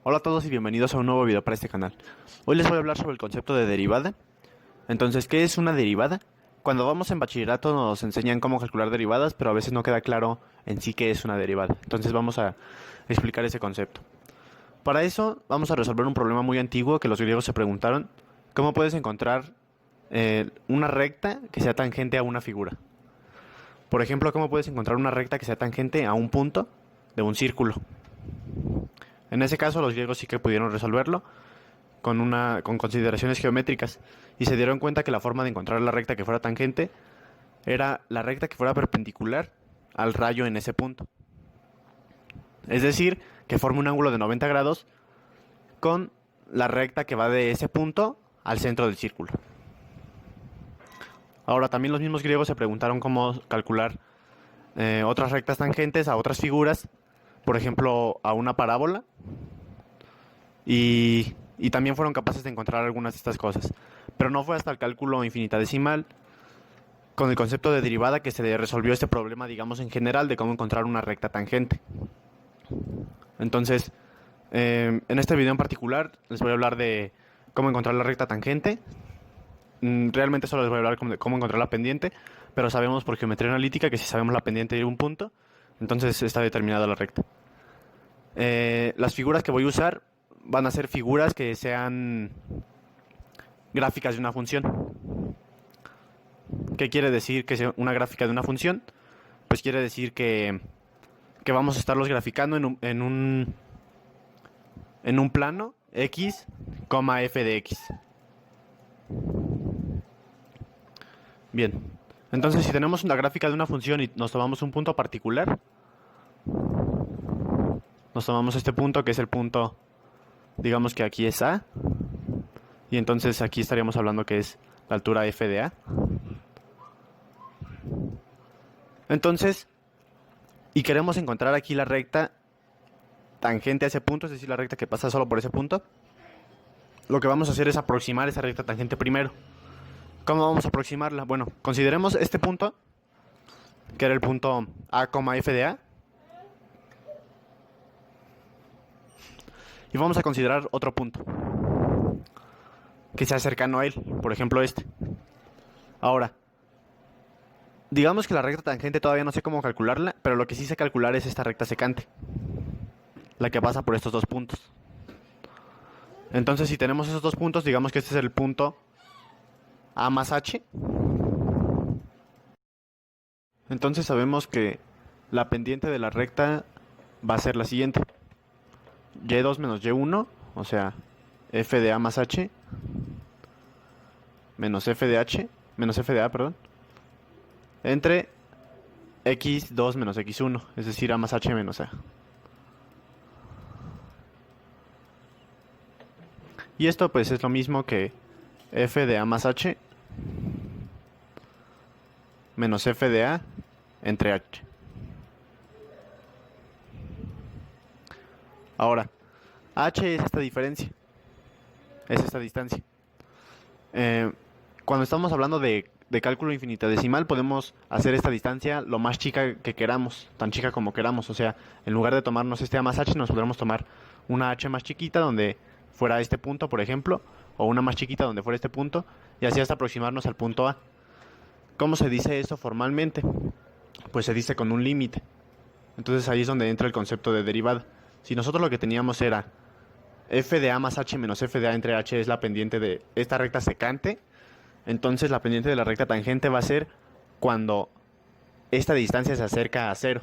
Hola a todos y bienvenidos a un nuevo video para este canal. Hoy les voy a hablar sobre el concepto de derivada. Entonces, ¿qué es una derivada? Cuando vamos en bachillerato nos enseñan cómo calcular derivadas, pero a veces no queda claro en sí qué es una derivada. Entonces vamos a explicar ese concepto. Para eso vamos a resolver un problema muy antiguo que los griegos se preguntaron: ¿cómo puedes encontrar una recta que sea tangente a una figura? Por ejemplo, ¿cómo puedes encontrar una recta que sea tangente a un punto de un círculo? En ese caso, los griegos sí que pudieron resolverlo con consideraciones geométricas y se dieron cuenta que la forma de encontrar la recta que fuera tangente era la recta que fuera perpendicular al rayo en ese punto. Es decir, que forme un ángulo de 90 grados con la recta que va de ese punto al centro del círculo. Ahora, también los mismos griegos se preguntaron cómo calcular otras rectas tangentes a otras figuras, por ejemplo, a una parábola, y también fueron capaces de encontrar algunas de estas cosas. Pero no fue hasta el cálculo infinitesimal, con el concepto de derivada, que se resolvió este problema, digamos, en general, de cómo encontrar una recta tangente. Entonces, en este video en particular, les voy a hablar de cómo encontrar la recta tangente. Realmente solo les voy a hablar de cómo encontrar la pendiente, pero sabemos por geometría analítica que si sabemos la pendiente de un punto, entonces está determinada la recta. Las figuras que voy a usar van a ser figuras que sean gráficas de una función. ¿Qué quiere decir que sea una gráfica de una función? Pues quiere decir que vamos a estarlos graficando en un plano x, f de x. Bien, entonces si tenemos una gráfica de una función y nos tomamos un punto particular, nos tomamos este punto que es el punto, digamos que aquí es A, y entonces aquí estaríamos hablando que es la altura f de A. Entonces, y queremos encontrar aquí la recta tangente a ese punto, es decir, la recta que pasa solo por ese punto. Lo que vamos a hacer es aproximar esa recta tangente primero. ¿Cómo vamos a aproximarla? Bueno, consideremos este punto, que era el punto A, f de A. Y vamos a considerar otro punto que sea cercano a él, por ejemplo este. Ahora, digamos que la recta tangente todavía no sé cómo calcularla, pero lo que sí sé calcular es esta recta secante, la que pasa por estos dos puntos. Entonces, si tenemos esos dos puntos, digamos que este es el punto A más H. Entonces sabemos que la pendiente de la recta va a ser la siguiente: y2 menos y1, o sea, f de A más H, menos f de H, menos f de A, perdón, entre x2 menos x1, es decir, A más H menos A. Y esto pues es lo mismo que f de A más H menos f de A entre H. Ahora, H es esta diferencia, es esta distancia. Cuando estamos hablando de cálculo infinitesimal, podemos hacer esta distancia lo más chica que queramos, tan chica como queramos. O sea, en lugar de tomarnos este A más H, nos podremos tomar una H más chiquita donde fuera este punto, por ejemplo, o una más chiquita donde fuera este punto, y así hasta aproximarnos al punto A. ¿Cómo se dice eso formalmente? Pues se dice con un límite. Entonces ahí es donde entra el concepto de derivada. Si nosotros lo que teníamos era f de A más H menos f de A entre H es la pendiente de esta recta secante, entonces la pendiente de la recta tangente va a ser cuando esta distancia se acerca a cero,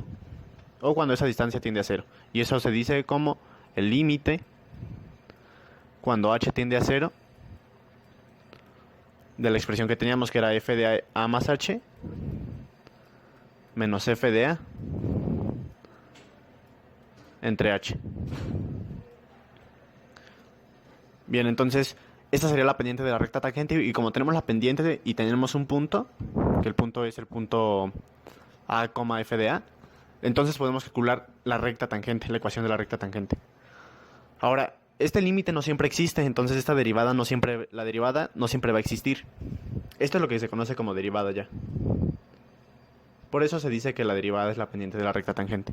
o cuando esa distancia tiende a cero. Y eso se dice como el límite cuando H tiende a cero de la expresión que teníamos, que era f de A más H menos f de A entre H. Bien, entonces esta sería la pendiente de la recta tangente, y como tenemos la pendiente y tenemos un punto, que el punto es el punto A, f de A, entonces podemos calcular la recta tangente, la ecuación de la recta tangente. Ahora, este límite no siempre existe, entonces esta derivada no siempre, la derivada no siempre va a existir. Esto es lo que se conoce como derivada ya. Por eso se dice que la derivada es la pendiente de la recta tangente.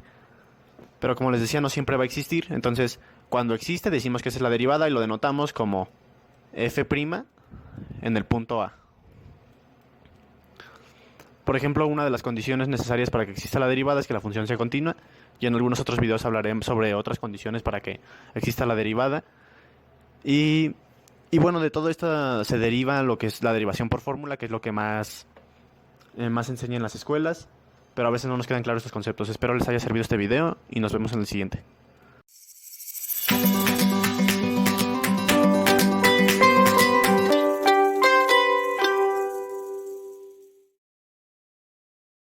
Pero como les decía, no siempre va a existir, entonces Cuando existe decimos que esa es la derivada y lo denotamos como f' en el punto A. Por ejemplo, una de las condiciones necesarias para que exista la derivada es que la función sea continua, y en algunos otros videos hablaré sobre otras condiciones para que exista la derivada. Y, y bueno, de todo esto se deriva lo que es la derivación por fórmula, que es lo que más enseña en las escuelas, pero a veces no nos quedan claros estos conceptos. Espero les haya servido este video y nos vemos en el siguiente.